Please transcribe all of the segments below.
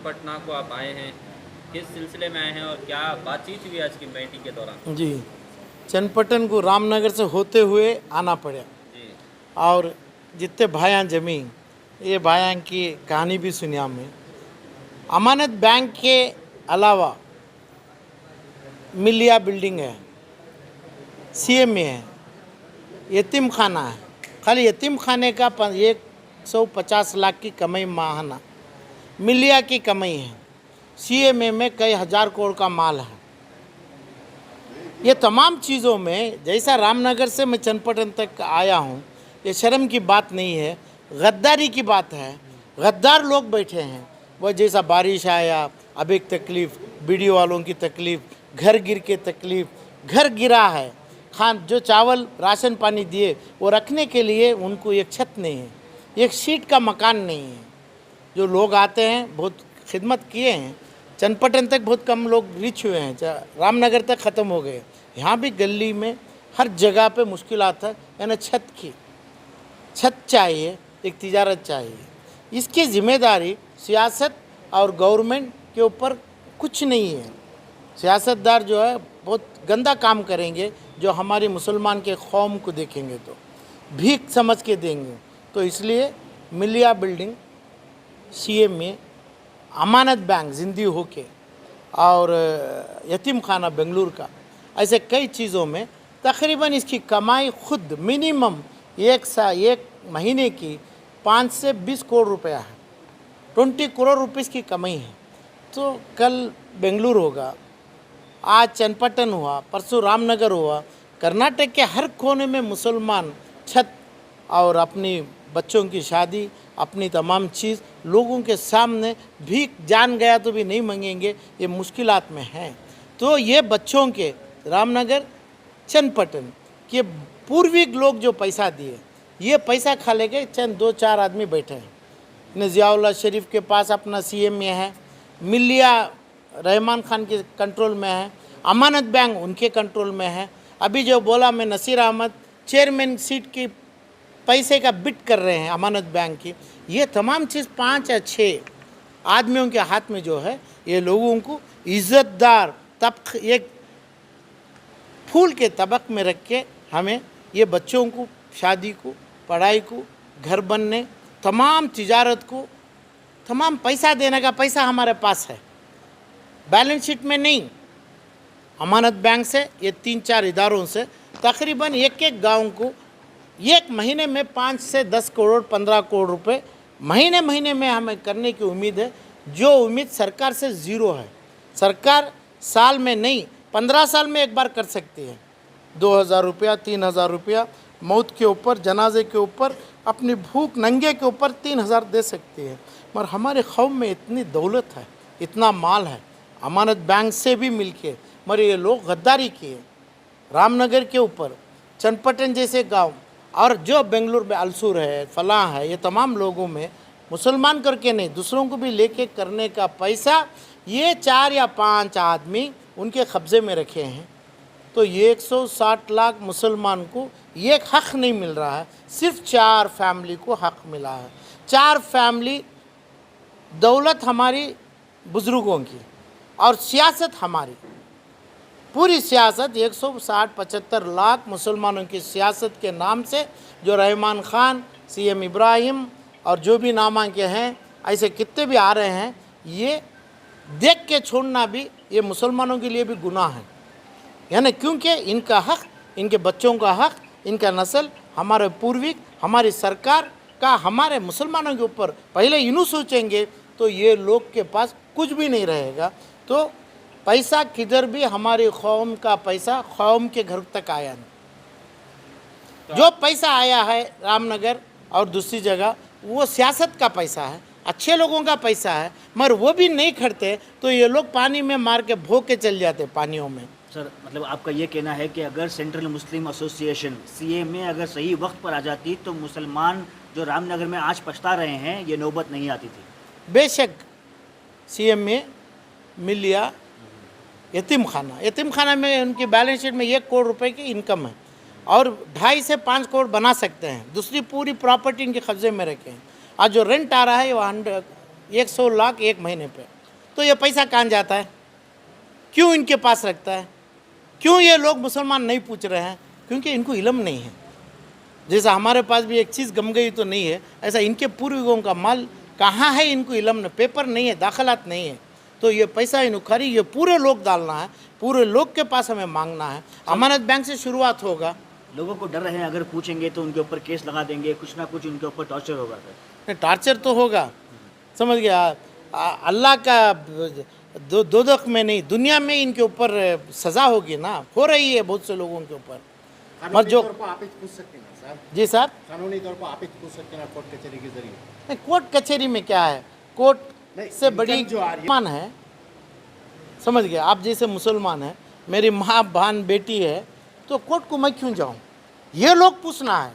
पटना को आप आए हैं, किस सिलसिले में आए हैं और क्या बातचीत हुई आज की मीटिंग के दौरान? जी, चನ್ನपट्टन को रामनगर से होते हुए आना पड़ा जी। और जितने भाइयाँ जमी ये भाइयाँ की कहानी भी सुनी हमें। अमानत बैंक के अलावा मिलिया बिल्डिंग है, सीएमए है, यतीम खाना है। खाली यतीम खाने का 150 लाख की कमाई माहाना, मिलिया की कमाई है। सीएमए में कई हज़ार करोड़ का माल है। ये तमाम चीज़ों में जैसा रामनगर से मैं चन्नपट्टन तक आया हूँ, ये शर्म की बात नहीं है, गद्दारी की बात है। गद्दार लोग बैठे हैं। वह जैसा बारिश आया, अब एक तकलीफ़, बीडीओ वालों की तकलीफ़, घर गिर के तकलीफ़, घर गिरा है। जो चावल राशन पानी दिए वो रखने के लिए उनको एक छत नहीं है, एक शीट का मकान नहीं है। जो लोग आते हैं बहुत खिदमत किए हैं, चन्नपट्टन तक बहुत कम लोग रीच हुए हैं, रामनगर तक ख़त्म हो गए। यहाँ भी गली में हर जगह पे मुश्किलात है। यानी छत चाहिए, एक तिजारत चाहिए। इसकी जिम्मेदारी सियासत और गवर्नमेंट के ऊपर कुछ नहीं है। सियासतदार जो है बहुत गंदा काम करेंगे, जो हमारी मुसलमान के कौम को देखेंगे तो भीख समझ के देंगे। तो इसलिए मिलिया बिल्डिंग, सीएमए, अमानत बैंक जिंदगी होके और यतीम खाना बेंगलुरु का, ऐसे कई चीज़ों में तकरीबन इसकी कमाई खुद मिनिमम एक महीने की 5 से 20 करोड़ रुपया है। 20 करोड़ रुपीस की कमाई है। तो कल बेंगलुरु होगा, आज चन्नपट्टन हुआ, परसों रामनगर हुआ। कर्नाटक के हर कोने में मुसलमान छत और अपनी बच्चों की शादी, अपनी तमाम चीज़ लोगों के सामने भीख जान गया तो भी नहीं मांगेंगे, ये मुश्किलात में हैं। तो ये बच्चों के रामनगर चन्नपट्टन के पूर्विक लोग जो पैसा दिए, ये पैसा खा ले गए। चंद 2-4 आदमी बैठे हैं। ज़ियाउल्लाह शरीफ के पास अपना सीएमए है, मिलिया रहमान खान के कंट्रोल में है, अमानत बैंक उनके कंट्रोल में है। अभी जो बोला मैं, नसीर अहमद चेयरमैन सीट की पैसे का बिट कर रहे हैं अमानत बैंक की। ये तमाम चीज़ 5 या 6 आदमियों के हाथ में जो है, ये लोगों को इज़्ज़तदार तबक, एक फूल के तबक में रख के हमें ये बच्चों को शादी को, पढ़ाई को, घर बनने, तमाम तिजारत को, तमाम पैसा देने का पैसा हमारे पास है, बैलेंस शीट में नहीं। अमानत बैंक से, ये 3-4 इदारों से तकरीबन एक गांव को एक महीने में 5 से 10 करोड़ 15 करोड़ रुपए महीने में हमें करने की उम्मीद है। जो उम्मीद सरकार से ज़ीरो है। सरकार साल में नहीं, 15 साल में एक बार कर सकती है। 2000 रुपया, 3000 रुपया मौत के ऊपर, जनाजे के ऊपर, अपनी भूख नंगे के ऊपर 3000 दे सकती है। मगर हमारे कौम में इतनी दौलत है, इतना माल है, अमानत बैंक से भी मिलके, मगर ये लोग गद्दारी किए रामनगर के ऊपर। चन्नपट्टन जैसे गांव और जो बेंगलुरु में अलसूर है, फलां है, ये तमाम लोगों में मुसलमान करके नहीं, दूसरों को भी लेके करने का पैसा ये 4 या 5 आदमी उनके कब्ज़े में रखे हैं। तो 160 लाख मुसलमान को ये हक़ नहीं मिल रहा है, सिर्फ 4 फैमिली को हक़ मिला है। 4 फैमिली, दौलत हमारी बुज़ुर्गों की और सियासत हमारी, पूरी सियासत 160-75 लाख मुसलमानों की सियासत के नाम से, जो रहमान ख़ान, सीएम इब्राहिम और जो भी नामा के हैं, ऐसे कितने भी आ रहे हैं, ये देख के छोड़ना भी ये मुसलमानों के लिए भी गुनाह है। यानी क्योंकि इनका हक़, इनके बच्चों का हक़, इनका नस्ल, हमारे पूर्विक, हमारी सरकार का हमारे मुसलमानों के ऊपर पहले यूँ सोचेंगे तो ये लोग के पास कुछ भी नहीं रहेगा। तो पैसा किधर भी हमारी कौम का पैसा कौम के घर तक आया नहीं। जो पैसा आया है रामनगर और दूसरी जगह, वो सियासत का पैसा है, अच्छे लोगों का पैसा है, मगर वो भी नहीं खड़ते तो ये लोग पानी में मार के भो के चल जाते पानियों में। सर, मतलब आपका ये कहना है कि अगर सेंट्रल मुस्लिम एसोसिएशन सीएमए अगर सही वक्त पर आ जाती तो मुसलमान जो रामनगर में आज पछता रहे हैं, ये नौबत नहीं आती थी। बेशक सीएमए, मिलिया, यतीम खाना में उनकी बैलेंस शीट में 1 करोड़ रुपए की इनकम है और 2.5 से 5 करोड़ बना सकते हैं। दूसरी पूरी प्रॉपर्टी इनके कब्जे में रखे हैं। आज जो रेंट आ रहा है वो 100 लाख एक महीने पे। तो ये पैसा कहाँ जाता है, क्यों इनके पास रखता है, क्यों ये लोग मुसलमान नहीं पूछ रहे हैं? क्योंकि इनको इल्म नहीं है। जैसा हमारे पास भी एक चीज़ गम गई तो नहीं है, ऐसा इनके पूर्वजों का माल कहाँ है, इनको इल्म नहीं, पेपर नहीं है, दाखिलात नहीं है। तो ये पैसा इन खरी ये पूरे लोग डालना है, पूरे लोग के पास हमें मांगना है। अमानत बैंक से शुरुआत होगा। लोगों को डर है अगर पूछेंगे तो उनके ऊपर केस लगा देंगे, कुछ ना कुछ उनके ऊपर टॉर्चर होगा सर। टार्चर तो होगा, समझ गया। अल्लाह का दोदख में नहीं, दुनिया में इनके ऊपर सज़ा होगी ना, हो रही है बहुत से लोगों के ऊपर। मगर जो आप पूछ सकते हैं ना साहब, जी साहब, कानूनी तौर पर आप पूछ सकते हैं कोर्ट कचहरी के जरिए। नहीं, कोर्ट कचहरी में क्या है, कोर्ट से बड़ी जो आ रही मान है, समझ गया। आप जैसे मुसलमान हैं, मेरी माँ बहन बेटी है, तो कोर्ट को मैं क्यों जाऊँ? ये लोग पूछना है,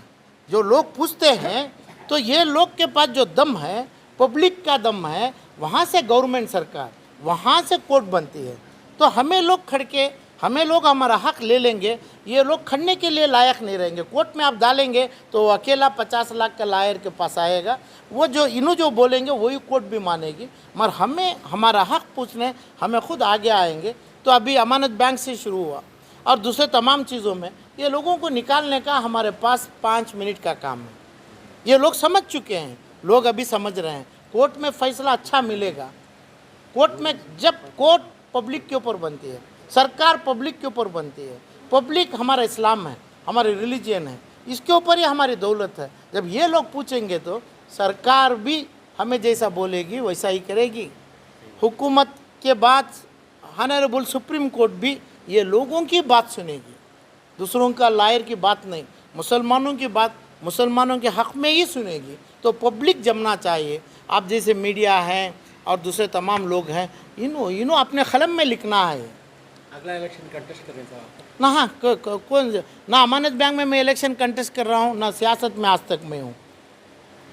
जो लोग पूछते हैं, तो ये लोग के पास जो दम है, पब्लिक का दम है, वहाँ से गवर्नमेंट सरकार, वहाँ से कोर्ट बनती है। तो हमें लोग खड़के, हमें लोग हमारा हक ले लेंगे, ये लोग खड़ने के लिए लायक नहीं रहेंगे। कोर्ट में आप डालेंगे तो वो अकेला 50 लाख का लायर के पास आएगा, वो जो इन्हों जो बोलेंगे वही कोर्ट भी मानेगी। मगर हमें हमारा हक पूछने हमें खुद आगे आएंगे। तो अभी अमानत बैंक से शुरू हुआ और दूसरे तमाम चीज़ों में ये लोगों को निकालने का हमारे पास 5 मिनट का काम है। ये लोग समझ चुके हैं, लोग अभी समझ रहे हैं। कोर्ट में फैसला अच्छा मिलेगा। कोर्ट में जब कोर्ट पब्लिक के ऊपर बनती है, सरकार पब्लिक के ऊपर बनती है, पब्लिक हमारा इस्लाम है, हमारे रिलीजन है, इसके ऊपर ही हमारी दौलत है। जब ये लोग पूछेंगे तो सरकार भी हमें जैसा बोलेगी वैसा ही करेगी। हुकूमत के बाद ऑनरेबल सुप्रीम कोर्ट भी ये लोगों की बात सुनेगी, दूसरों का लायर की बात नहीं, मुसलमानों की बात मुसलमानों के हक़ में ही सुनेगी। तो पब्लिक जमना चाहिए। आप जैसे मीडिया हैं और दूसरे तमाम लोग हैं, इन्हों अपने कलम में लिखना है। अगला इलेक्शन कंटेस्ट करें साहब ना, हाँ, कौन ना अमानत बैंक में मैं इलेक्शन कंटेस्ट कर रहा हूँ, ना सियासत में आज तक मैं हूँ।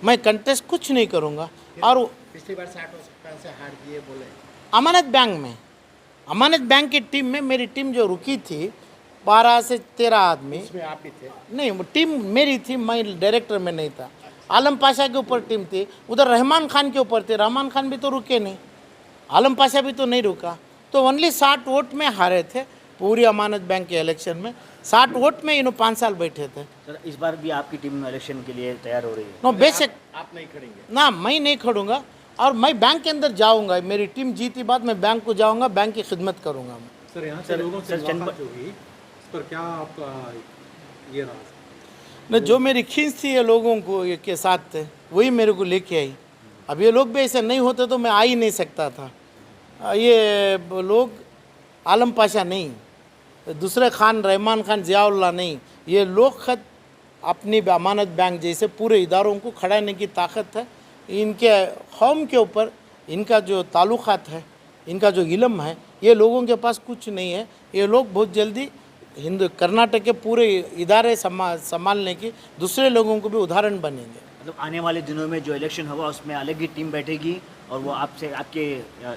मैं कंटेस्ट कुछ नहीं करूँगा। और पिछली बार 60% से हार दिए बोले। अमानत बैंक में, अमानत बैंक की टीम में मेरी टीम जो रुकी थी 12 से 13 आदमी, इसमें आप भी थे? नहीं, वो टीम मेरी थी, मैं डायरेक्टर में नहीं था। आलम पाशा के ऊपर टीम थी, उधर रहमान खान के ऊपर थे, रहमान खान भी तो रुके नहीं, आलम पाशा भी तो नहीं रुका। तो ओनली 60 वोट में हारे थे पूरी अमानत बैंक के इलेक्शन में। 60 वोट में इन्हों 5 साल बैठे थे। सर इस बार भी आपकी टीम इलेक्शन के लिए तैयार हो रही है? नो, बेशक आप नहीं खड़ेंगे? ना, मैं नहीं खड़ूंगा और मैं बैंक के अंदर जाऊंगा। मेरी टीम जीती बाद मैं बैंक को जाऊंगा, बैंक की खिदमत करूंगा मैं। सर यहाँ से लोगों से मुलाकात होगी, इस पर क्या आपका ये रहा? न, जो मेरी खींच थी ये लोगों को ये के साथ थे, वही मेरे को लेके आई। अब ये लोग भी ऐसे नहीं होते तो मैं आ ही नहीं सकता था। ये लोग आलम पाशा नहीं, दूसरे खान, रहमान खान, ज़ियाउल्लाह नहीं, ये लोग ख़ुद अपनी अमानत बैंक जैसे पूरे इदारों को खड़ाने की ताकत है। इनके कौम के ऊपर इनका जो ताल्लुक़ात है, इनका जो इल्म है, ये लोगों के पास कुछ नहीं है। ये लोग बहुत जल्दी कर्नाटक के पूरे इदारे संभालने की दूसरे लोगों को भी उदाहरण बनेंगे। मतलब आने वाले दिनों में जो इलेक्शन होगा उसमें अलग ही टीम बैठेगी और वो आपसे आपके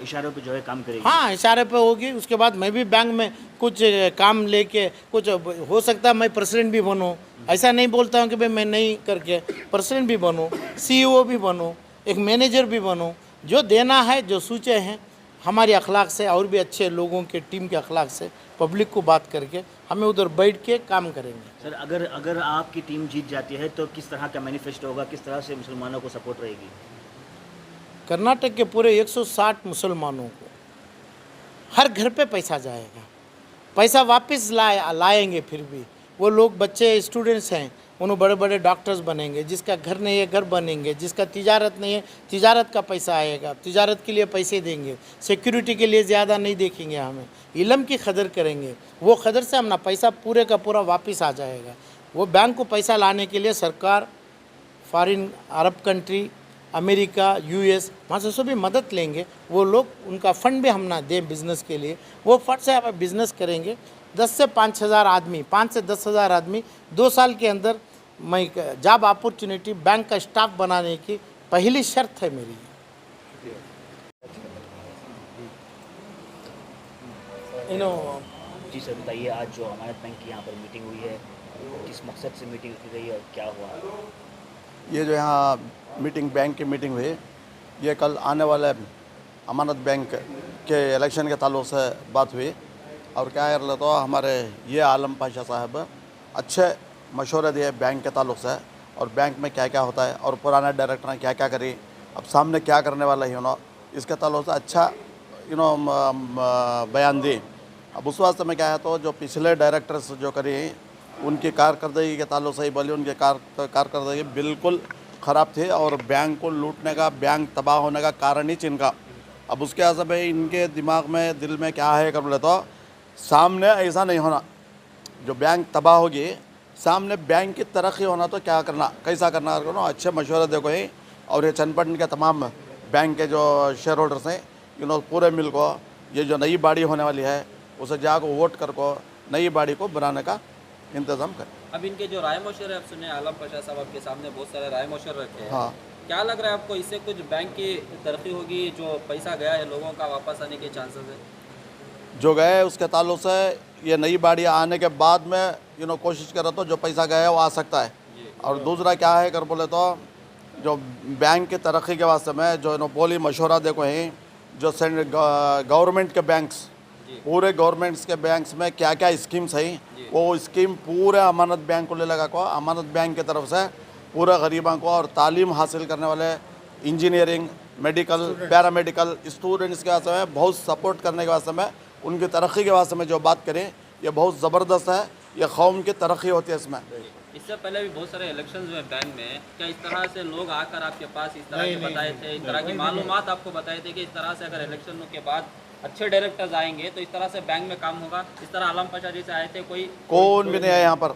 इशारों पे जो है काम करेगी? हाँ, इशारे पे होगी। उसके बाद मैं भी बैंक में कुछ काम लेके, कुछ हो सकता है मैं प्रेसिडेंट भी बनूँ। ऐसा नहीं बोलता हूँ कि भाई मैं नहीं करके प्रेसिडेंट भी बनूँ, CEO भी बनूँ, एक मैनेजर भी बनूँ। जो देना है, जो सोचे हैं हमारी अखलाक से और भी अच्छे लोगों के टीम के अखलाक से, पब्लिक को बात करके हमें उधर बैठ के काम करेंगे। सर अगर आपकी टीम जीत जाती है तो किस तरह का मैनिफेस्टो होगा, किस तरह से मुसलमानों को सपोर्ट रहेगी? कर्नाटक के पूरे 160 मुसलमानों को हर घर पे पैसा जाएगा, पैसा वापस लाएंगे। फिर भी वो लोग बच्चे स्टूडेंट्स हैं, उन्होंने बड़े बड़े डॉक्टर्स बनेंगे, जिसका घर नहीं है घर बनेंगे, जिसका तिजारत नहीं है तिजारत का पैसा आएगा, तिजारत के लिए पैसे देंगे, सिक्योरिटी के लिए ज़्यादा नहीं देखेंगे, हमें इल्म की कदर करेंगे। वो कदर से अपना पैसा पूरे का पूरा वापस आ जाएगा। वो बैंक को पैसा लाने के लिए सरकार, foreign Arab country, America, US वहाँ से सभी मदद लेंगे। वो लोग उनका फ़ंड भी हम ना दें बिज़नेस के लिए, वो फंड से आप बिज़नेस करेंगे। 10 से 5 हज़ार आदमी, 5 से 10 हज़ार आदमी 2 साल के अंदर मैं जॉब अपॉर्चुनिटी बैंक का स्टाफ बनाने की पहली शर्त है मेरी। जी सर बताइए, आज जो अमानत बैंक की यहाँ पर मीटिंग हुई है, किस मकसद से मीटिंग की गई है और क्या हुआ? ये जो यहाँ मीटिंग बैंक की मीटिंग हुई, ये कल आने वाले अमानत बैंक के इलेक्शन के ताल्लुक से बात हुई और क्या कर ले तो हमारे ये आलम पाशा साहब अच्छे मशवरे दिए बैंक के ताल्लुक से और बैंक में क्या क्या होता है और पुराने डायरेक्टर ने क्या क्या करी, अब सामने क्या करने वाला है इसके ताल्लुक से अच्छा बयान दी। अब उस वास्ते में क्या है तो जो पिछले डायरेक्टर्स जो करी उनकी कारकर्दगी के ताल्लुक से ही बोली, उनकी कारकर्दगी बिल्कुल ख़राब थी और बैंक को लूटने का, बैंक तबाह होने का कारण ही इनका। अब उसके हिसाब से इनके दिमाग में दिल में क्या है कर बोले तो सामने ऐसा नहीं होना, जो बैंक तबाह होगी सामने बैंक की तरक्की होना तो क्या करना, कैसा करना अच्छे मशवरे देखो ही। और ये चनपट के तमाम बैंक के जो शेयर होल्डर्स हैं पूरे मिल को ये जो नई बाड़ी होने वाली है उसे जाकर वोट कर को नई बाड़ी को बनाने का इंतज़ाम करें। अब इनके जो राय मशवरे आप सुने आलम पाशा साहब आपके सामने बहुत सारे राय मशवरे रखे हैं। हाँ, क्या लग रहा है आपको, इससे कुछ बैंक की तरक्की होगी, जो पैसा गया है लोगों का वापस आने के चांसेस है? जो गए उसके ताल्लुक से ये नई बाड़ी आने के बाद में कोशिश करे तो जो पैसा गया है वो आ सकता है। और दूसरा क्या है कर बोले तो जो बैंक की तरक्की के वास्ते में जो बोली मशवरा देखो है, जो गवर्नमेंट के बैंक्स, पूरे गवर्नमेंट्स के बैंक्स में क्या क्या स्कीम्स हैं वो स्कीम पूरे अमानत बैंक को ले लगा को, अमानत बैंक की तरफ से पूरे गरीबों को और तालीम हासिल करने वाले इंजीनियरिंग, मेडिकल, पैरामेडिकल स्टूडेंट्स के वास्ते में बहुत सपोर्ट करने के वास्ते में, उनकी तरक्की के वास्ते में जो बात करें ये बहुत ज़बरदस्त है। ये कौम की तरक्की होती है इसमें। इससे पहले भी बहुत सारे इलेक्शंस हुए बैंक में, क्या इस तरह से लोग आकर आपके पास इस तरह के बताए थे, इस तरह की मालूमात आपको बताए थे कि इस तरह से अगर इलेक्शन के बाद अच्छे डायरेक्टर्स आएंगे तो इस तरह से बैंक में काम होगा? इस तरह आलम पाशा जी से आए थे कौन भी नहीं आया यहाँ पर,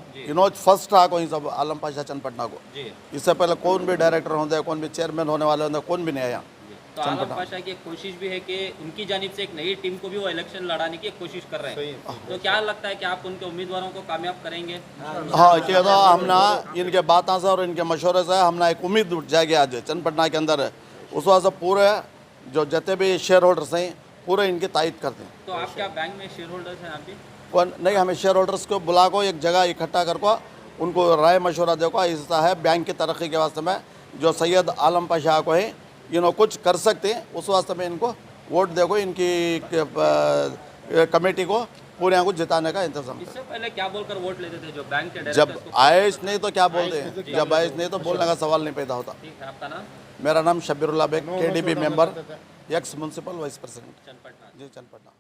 फर्स्ट रहा कोई सब आलम पाशा चनपटना को। इससे पहले कौन भी डायरेक्टर होंगे, कौन भी चेयरमैन होने वाले होंगे, कौन भी नहीं आया। तो आलम पाशा की एक कोशिश भी है कि उनकी जानिब से एक नई टीम को भी वो इलेक्शन लड़ाने की कोशिश कर रहे हैं, तो क्या लगता है कि आप उनके उम्मीदवारों को कामयाब करेंगे? हाँ, कि तो हमने इनके बातों से और इनके मशवरे से हमने एक उम्मीद उठ जाएगी आज चनपटना के अंदर। उस वास्ते पूरे जो जितने भी शेयर होल्डर्स हैं पूरे इनकी तायद करते हैं। तो आप क्या बैंक में शेयर होल्डर्स हैं आप भी? कौन नहीं, हमें शेयर होल्डर्स को बुला को एक जगह इकट्ठा कर को उनको राय मशवरा दे को ऐसा है बैंक की तरक्की के वास्ते में जो सैयद आलम पाशा को है कुछ कर सकते हैं, उस वास्ते में इनको वोट दे को इनकी कमेटी को पूरे यहाँ को जिताने का इंतजाम। इससे पहले क्या बोलकर वोट लेते थे जो बैंक के जब डायरेक्टर्स? आयश नहीं तो क्या बोलते हैं, जब आयश नहीं तो बोलने का सवाल नहीं पैदा होता। ठीक है, आपका नाम? मेरा नाम Shabbirullah Baig, KDB member, ex municipal vice president. Channapatna. जी, चनपटना।